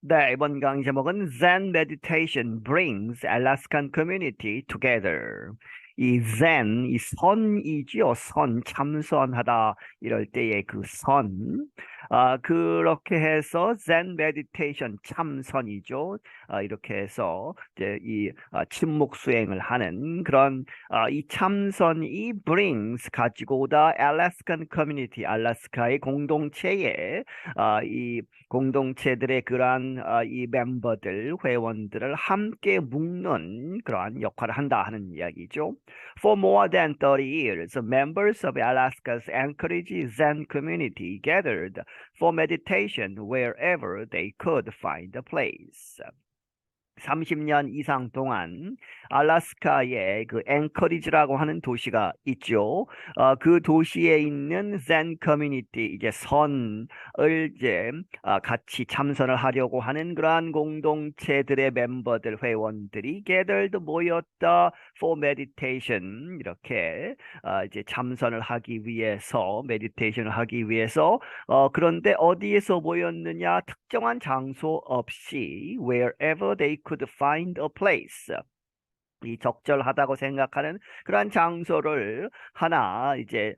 네, 이번 강의 제목은 Zen Meditation Brings Alaskan Community Together. 이 Zen, 이 선이지요. 선, 참선하다 이럴 때의 그 선. 그렇게 해서 Zen Meditation, 참선이죠. 이렇게 해서 이제 이 침묵 수행을 하는 그런 이 참선이 brings 가지고 오다 Alaskan Community, 알래스카의 공동체에 이 공동체들의 그러한 이 멤버들, 회원들을 함께 묶는 그러한 역할을 한다 하는 이야기죠. For more than 30 years, members of Alaska's Anchorage Zen community gathered for meditation wherever they could find a place. 30년 이상 동안 알래스카에 그 앵커리지라고 하는 도시가 있죠. 그 도시에 있는 젠 커뮤니티, 이제 선을 이제 같이 참선을 하려고 하는 그러한 공동체들의 멤버들, 회원들이 gathered 모였다 for meditation, 이렇게 이제 참선을 하기 위해서, 메디테이션을 하기 위해서. 그런데 어디에서 모였느냐? 특정한 장소 없이 wherever they could find a place. 이 적절하다고 생각하는 그러한 장소를 하나 이제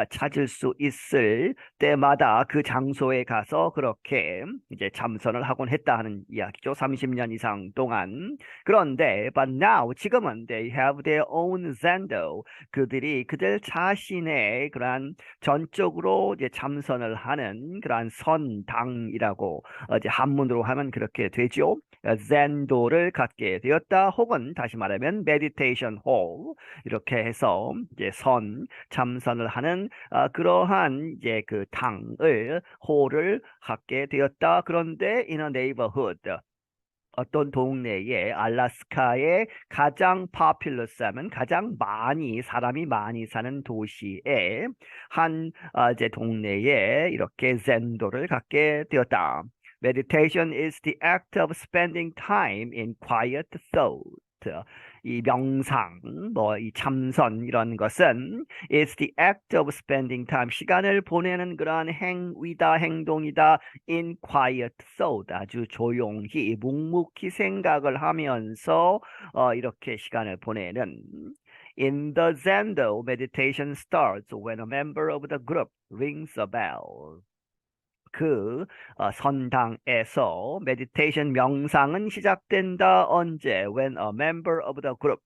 찾을 수 있을 때마다 그 장소에 가서 그렇게 이제 참선을 하곤 했다 하는 이야기죠. 30년 이상 동안. 그런데 but now 지금은 they have their own zendo. 그들이 그들 자신의 그러한 전적으로 이제 참선을 하는 그러한 선당이라고 이제 한문으로 하면 그렇게 되죠. 젠도를 갖게 되었다. 혹은 다시 말하면 메디테이션 홀, 이렇게 해서 이제 참선을 하는 그러한 이제 그 당을 홀을 갖게 되었다. 그런데 in a neighborhood, 어떤 동네에, 알래스카의 가장 populous, 가장 많이 사람이 많이 사는 도시에 한 이제 동네에 이렇게 젠도를 갖게 되었다. Meditation is the act of spending time in quiet thought. 이 명상, 이 참선 이런 것은 is the act of spending time, 시간을 보내는 그러한 행위다, 행동이다. in quiet thought, 아주 조용히 묵묵히 생각을 하면서 이렇게 시간을 보내는. In the Zendo, meditation starts when a member of the group rings a bell. 그 선당에서 메디테이션 명상은 시작된다. 언제? When a member of the group,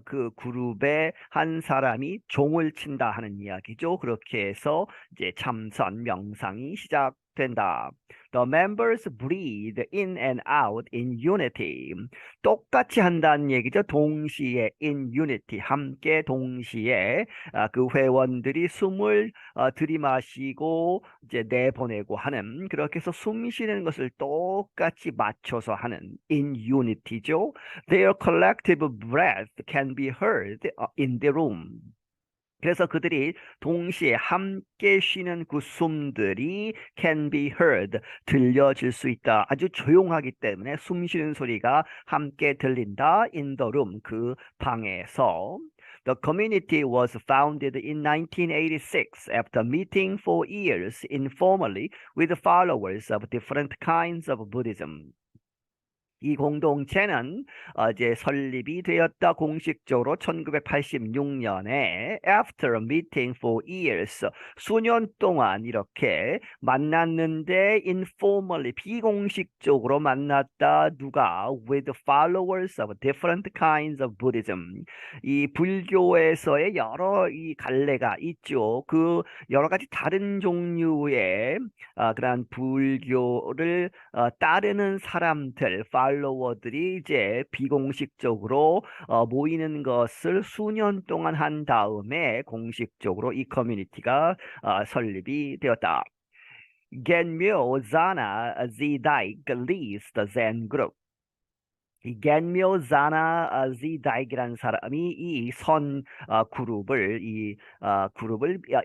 그 그룹의 한 사람이 종을 친다 하는 이야기죠. 그렇게 해서 이제 참선 명상이 시작된다. The members breathe in and out in unity. 똑같이 한다는 얘기죠. 동시에 in unity, 함께 동시에 그 회원들이 숨을 들이마시고 이제 내보내고 하는, 그렇게 해서 숨 쉬는 것을 똑같이 맞춰서 하는 in unity죠. Their collective breath can be heard in the room. 그래서 그들이 동시에 함께 쉬는 그 숨들이 can be heard, 들려질 수 있다. 아주 조용하기 때문에 숨 쉬는 소리가 함께 들린다. in the room, 그 방에서. The community was founded in 1986 after meeting for years informally with followers of different kinds of Buddhism. 이 공동체는 이제 설립이 되었다. 공식적으로 1986년에 after meeting for years, 수년 동안 이렇게 만났는데 informally, 비공식적으로 만났다. 누가? with followers of different kinds of Buddhism. 이 불교에서의 여러 이 갈래가 있죠. 그 여러 가지 다른 종류의 그러한 불교를 따르는 사람들, 팔로워들이 이제 비공식적으로 모이는 것을 수년 동안 한 다음에 공식적으로 이 커뮤니티가 설립이 되었다. Genmyo Zana Zidaig leads the Zen group. 이 겐묘 자나 지다이기라는 사람이 이 그룹을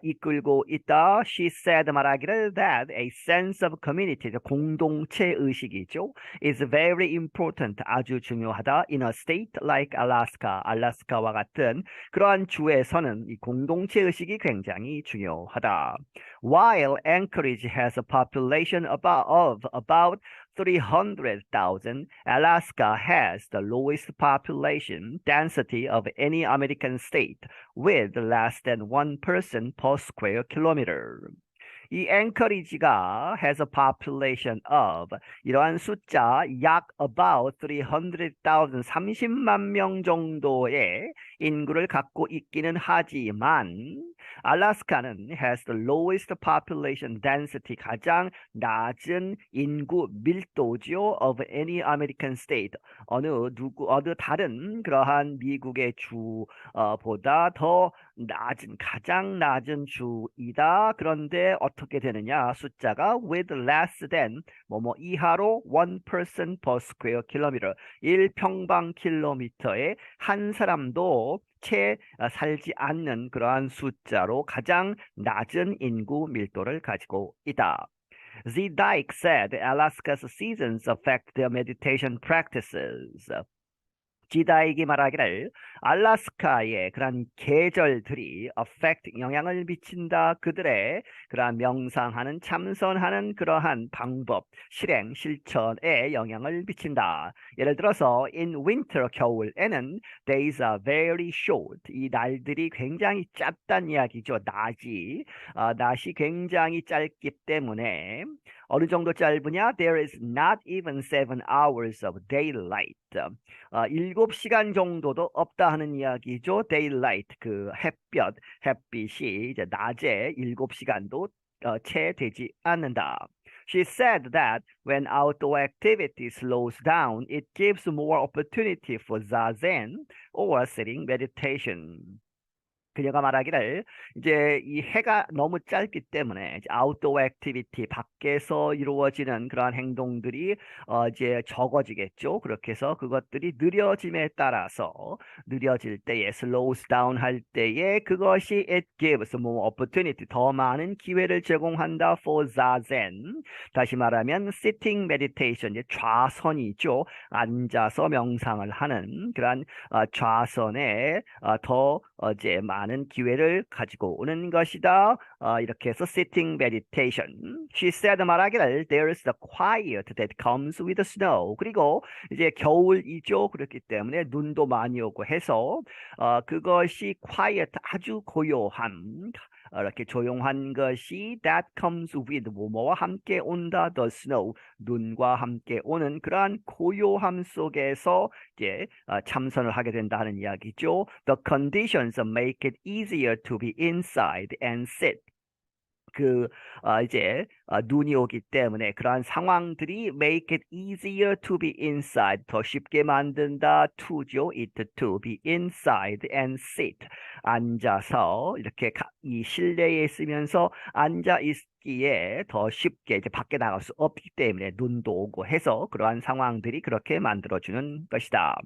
이끌고 있다. She said, 말하기를 that a sense of community, 공동체 의식이죠, is very important, 아주 중요하다. In a state like Alaska, 알래스카와 같은 그러한 주에서는 이 공동체 의식이 굉장히 중요하다. While Anchorage has a population of about 300,000, Alaska has the lowest population density of any American state with less than one person per square kilometer. 이 앵커리지가 has a population of 이러한 숫자 약 about 300,000 30만 명 정도의 인구를 갖고 있기는 하지만 알래스카는 has the lowest population density 가장 낮은 인구 밀도죠 of any American state 어느 다른 그러한 미국의 주보다 더 낮은 가장 낮은 주이다. 그런데 어떻게 되느냐? 숫자가 with less than 뭐뭐 이하로 one person per square kilometer 1평방킬로미터에 한 사람도 채 살지 않는 그러한 숫자로 가장 낮은 인구 밀도를 가지고 있다. Dyke said Alaska's seasons affect their meditation practices. 지다익이 말하기를 알래스카의 그런 계절들이 affect 영향을 미친다. 그들의 그러한 명상하는 참선하는 그러한 방법, 실행, 실천에 영향을 미친다. 예를 들어서 in winter 겨울에는 days are very short. 이 날들이 굉장히 짧다는 이야기죠. 낮이 굉장히 짧기 때문에 어느 정도 짧으냐? There is not even 7 hours of daylight. 7시간 정도도 없다 하는 이야기죠. Daylight, 그 햇빛이 이제 낮에 7시간도 채 되지 않는다. She said that when outdoor activity slows down, it gives more opportunity for zazen or sitting meditation. 그녀가 말하기를 이제 이 해가 너무 짧기 때문에 이제 아웃도어 액티비티 밖에서 이루어지는 그러한 행동들이 이제 적어지겠죠. 그렇게 해서 그것들이 느려짐에 따라서 느려질 때에 slows down 할 때에 그것이 it gives more opportunity 더 많은 기회를 제공한다 for zazen. 다시 말하면 sitting meditation 이제 좌선이죠. 앉아서 명상을 하는 그러한 좌선에 더 이제 많은 기회를 가지고 오는 것이다. 이렇게 해서 sitting meditation. She said 말하기를 there is the quiet that comes with the snow. 그리고 이제 겨울이죠. 그렇기 때문에 눈도 많이 오고 해서 그것이 quiet 아주 고요함. 이렇게 조용한 것이 that comes with 뭐뭐와 함께 온다 the snow 눈과 함께 오는 그러한 고요함 속에서 이제 참선을 하게 된다는 이야기죠. The conditions make it easier to be inside and sit. 이제 눈이 오기 때문에 그러한 상황들이 make it easier to be inside 더 쉽게 만든다 to죠 it to be inside and sit 앉아서 이렇게 이 실내에 있으면서 앉아 있기에 더 쉽게 이제 밖에 나갈 수 없기 때문에 눈도 오고 해서 그러한 상황들이 그렇게 만들어주는 것이다.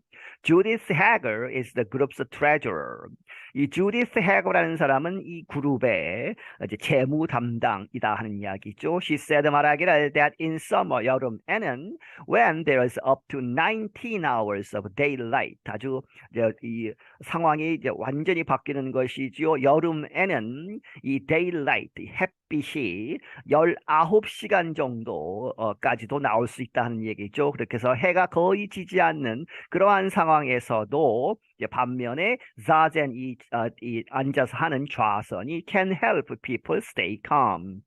Judith Hager is the group's treasurer. 이 주디스 해거라는 사람은 이 그룹의 이제 재무 담당이다 하는 이야기죠. She said 말하기를 that in summer 여름에는 when there is up to 19 hours of daylight 아주 이 상황이 이제 완전히 바뀌는 것이죠. 여름에는 이 daylight 햇빛이 19시간 정도까지도 나올 수 있다는 얘기죠. 그렇게 해서 해가 거의 지지 않는 그러한 상황에서도 반면에 zazen 이 앉아서 하는 좌선이 can help people stay calm.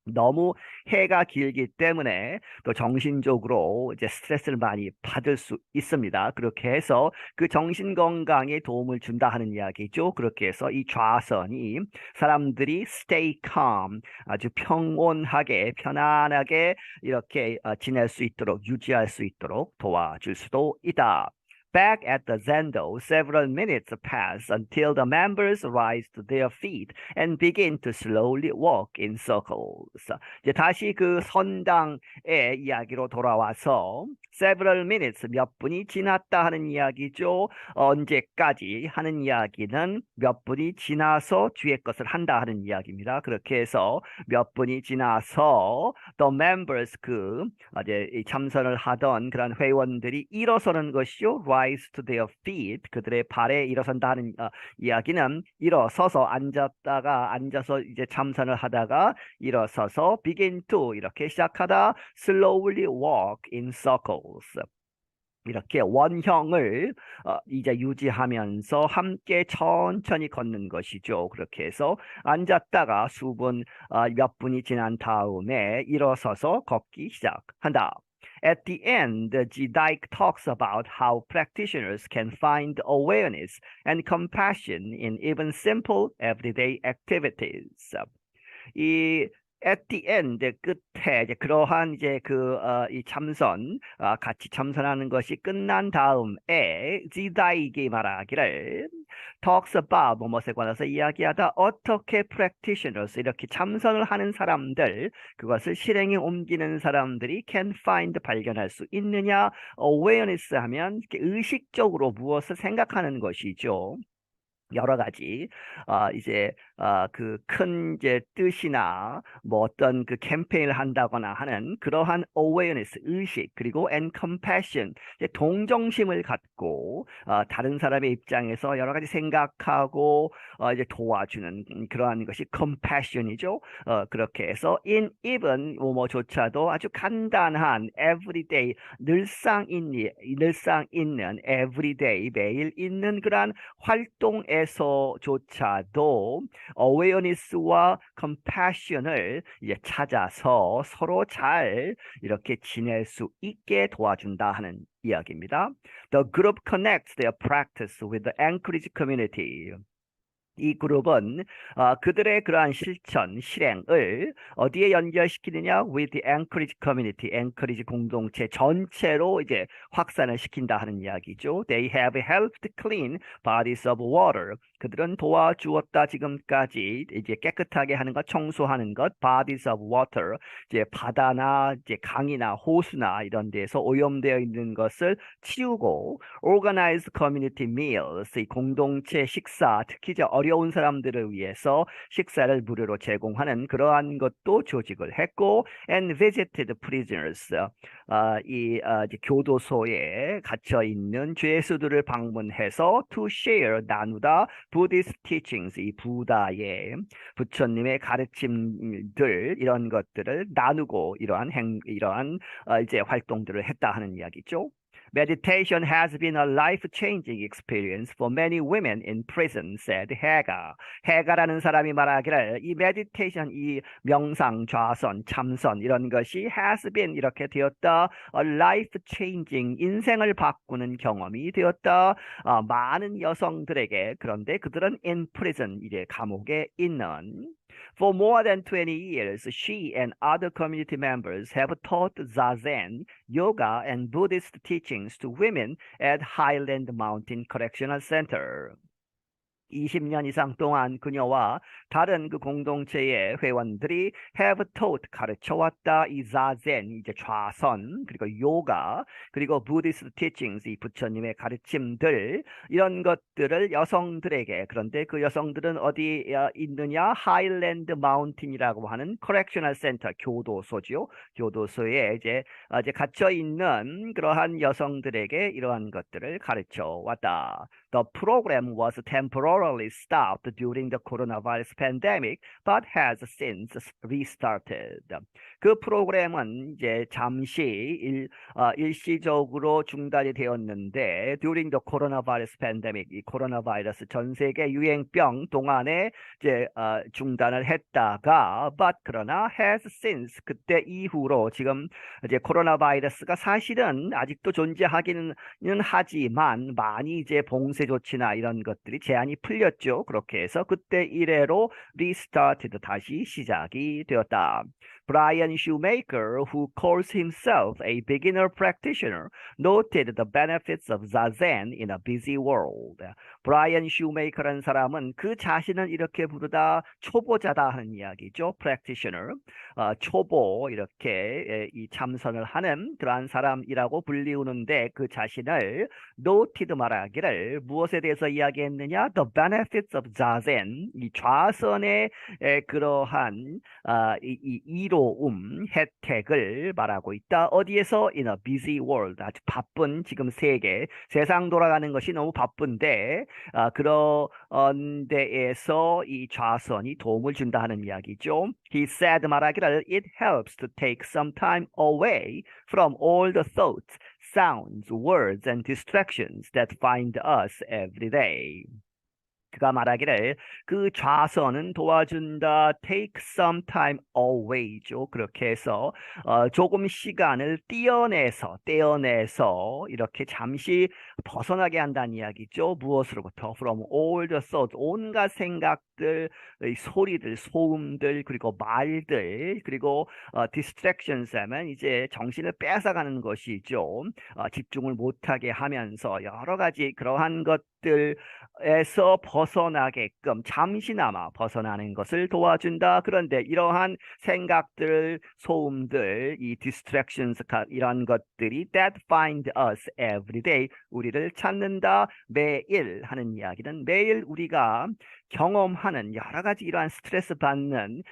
너무 해가 길기 때문에 또 정신적으로 이제 스트레스를 많이 받을 수 있습니다. 그렇게 해서 그 정신 건강에 도움을 준다 하는 이야기죠. 그렇게 해서 이 좌선이 사람들이 stay calm, 아주 평온하게 편안하게 이렇게 지낼 수 있도록 유지할 수 있도록 도와줄 수도 있다. Back at the Zendo, several minutes pass until the members rise to their feet and begin to slowly walk in circles. 이제 다시 그 선당의 이야기로 돌아와서 several minutes 몇 분이 지났다 하는 이야기죠. 언제까지 하는 이야기는 몇 분이 지나서 뒤에 것을 한다 하는 이야기입니다. 그렇게 해서 몇 분이 지나서 the members 이제 참선을 하던 그런 회원들이 일어서는 것이요. rise to their feet. 그들의 발에 일어선다는 이야기는 일어서서 앉아서 이제 참선을 하다가 일어서서 begin to 이렇게 시작하다 slowly walk in circles. 이렇게 원형을 이제 유지하면서 함께 천천히 걷는 것이죠. 그렇게 해서 앉았다가 수분 몇 분이 지난 다음에 일어서서 걷기 시작한다. At the end, G-Dike talks about how practitioners can find awareness and compassion in even simple everyday activities. 이 at the end 끝에 이제 그러한 이제 이 참선 같이 참선하는 것이 끝난 다음에 지다이게 말하기를 talks about 뭐뭐에 관해서 이야기하다 어떻게 practitioners 이렇게 참선을 하는 사람들 그것을 실행에 옮기는 사람들이 can find 발견할 수 있느냐 awareness 하면 의식적으로 무엇을 생각하는 것이죠. 여러 가지 이제 그 큰 이제 뜻이나 뭐 어떤 그 캠페인을 한다거나 하는 그러한 awareness 의식 그리고 and compassion 이제 동정심을 갖고 다른 사람의 입장에서 여러 가지 생각하고 이제 도와주는 그러한 것이 compassion이죠. 그렇게 해서 in even 뭐뭐조차도 아주 간단한 everyday 늘상 있는 everyday 매일 있는 그러한 활동에서조차도 awareness와 compassion을 이제 찾아서 서로 잘 이렇게 지낼 수 있게 도와준다 하는 이야기입니다. The group connects their practice with the Anchorage community. 이 그룹은 그들의 그러한 실행을 어디에 연결시키느냐? With the Anchorage community, 앵커리지 공동체 전체로 이제 확산을 시킨다 하는 이야기죠. They have helped clean bodies of water. 그들은 도와주었다 지금까지 이제 깨끗하게 하는 것, 청소하는 것, bodies of water. 이제 바다나 이제 강이나 호수나 이런 데서 오염되어 있는 것을 치우고, organized community meals, 이 공동체 식사, 특히 이제 어려운 사람들을 위해서 식사를 무료로 제공하는 그러한 것도 조직을 했고, and visited prisoners, 이제 교도소에 갇혀 있는 죄수들을 방문해서 to share 나누다 Buddhist teachings, 이 부다의 부처님의 가르침들 이런 것들을 나누고 이러한 이제 활동들을 했다 하는 이야기죠. Meditation has been a life-changing experience for many women in prison, said Haga. 해가라는 사람이 말하기를 이 meditation, 이 명상, 좌선, 참선 이런 것이 has been 이렇게 되었다. A life-changing, 인생을 바꾸는 경험이 되었다. 많은 여성들에게. 그런데 그들은 in prison, 이제 감옥에 있는. For more than 20 years, she and other community members have taught Zazen, yoga, and Buddhist teachings to women at Highland Mountain Correctional Center. 20년 이상 동안 그녀와 다른 그 공동체의 회원들이 have taught 가르쳐왔다 이 자젠 이제 좌선 그리고 요가 그리고 Buddhist teachings 이 부처님의 가르침들 이런 것들을 여성들에게 그런데 그 여성들은 어디 있느냐 하일랜드 마운틴이라고 하는 correctional center 교도소지요 교도소에 이제 갇혀 있는 그러한 여성들에게 이러한 것들을 가르쳐 왔다. The program was temporarily stopped during the coronavirus pandemic, but has since restarted. 그 프로그램은 이제 잠시 일시적으로 중단이 되었는데, during the coronavirus pandemic, 이 코로나 바이러스 전 세계 유행병 동안에 이제 중단을 했다가, but 그러나 has since 그때 이후로 지금 이제 코로나 바이러스가 사실은 아직도 존재하기는 하지만 많이 이제 봉쇄 조치나 이런 것들이 제한이 풀렸죠. 그렇게 해서 그때 이래로 restarted 다시 시작이 되었다. Brian Shoemaker, who calls himself a beginner practitioner, noted the benefits of Zazen in a busy world. 브라이언 슈메이커라는 사람은 그 자신을 이렇게 부르다 초보자다 하는 이야기죠. practitioner, 초보 이렇게 이 참선을 하는 그러한 사람이라고 불리우는데 그 자신을 noted 말하기를 무엇에 대해서 이야기했느냐? The benefits of Zazen, 이 좌선의 그러한 이 자유로움, 혜택을 말하고 있다. 어디에서? In a busy world. 아주 바쁜 지금 세계, 세상 돌아가는 것이 너무 바쁜데 그런 데에서 이 좌선이 도움을 준다 하는 이야기죠. He said 말하기를 it helps to take some time away from all the thoughts, sounds, words, and distractions that find us every day. 그가 말하기를 그 좌선은 도와준다. Take some time away죠. 그렇게 해서 조금 시간을 떼어내서 이렇게 잠시 벗어나게 한다는 이야기죠. 무엇으로부터? From all the thoughts, 온갖 생각들, 소리들, 소음들, 그리고 말들, 그리고 distractions 하면 이제 정신을 뺏어가는 것이죠. 집중을 못하게 하면서 여러 가지 그러한 것들에서 벗어나게끔 잠시나마 벗어나는 것을 도와준다. 그런데 이러한 생각들, 소음들, 이 distractions 이런 것들이 that find us every day, 우리를 찾는다. 매일 하는 이야기는 매일 우리가 경험하는 여러 가지 이러한 스트레스 받는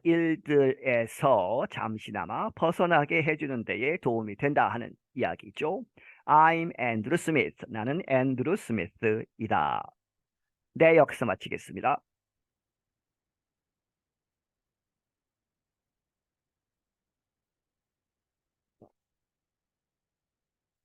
일들에서 잠시나마 벗어나게 해주는 데에 도움이 된다 하는 이야기죠. I'm Andrew Smith. 나는 앤드루 스미스이다. 네, 여기서 마치겠습니다.